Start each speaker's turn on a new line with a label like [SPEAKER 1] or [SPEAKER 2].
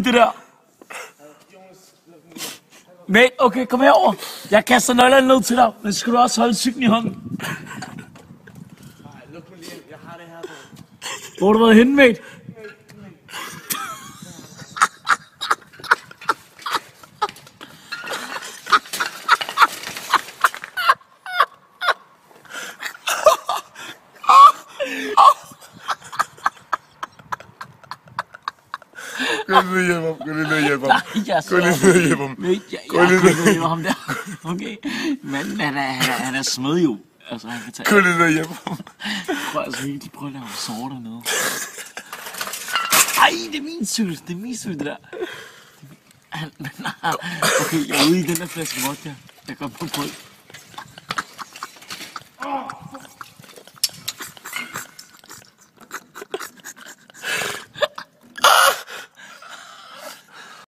[SPEAKER 1] det der. Mate, okay, kom herover. Jeg kaster nøglerne ned til dig, men så skal du også holde cyklen i hånden.
[SPEAKER 2] Nej, luk mig lige ind. Jeg har det her.
[SPEAKER 1] Hvor har du været henne, mate?
[SPEAKER 3] Gå lige ned og hjælp ham. Gå lige ned og hjælp ham. Gå lige ned og hjælp ham.
[SPEAKER 1] Jeg går lige ned og hjælp ham der. Okay. Manden, han er smed jo. Altså, han kan tage...
[SPEAKER 3] Gå lige ned og hjælp ham.
[SPEAKER 1] Prøv altså helt, de prøver at lave sår dernede. Ej, det er min cykel. Det er min cykel, det der. Okay, jeg er ude i den der flaske vodka. Jeg går på.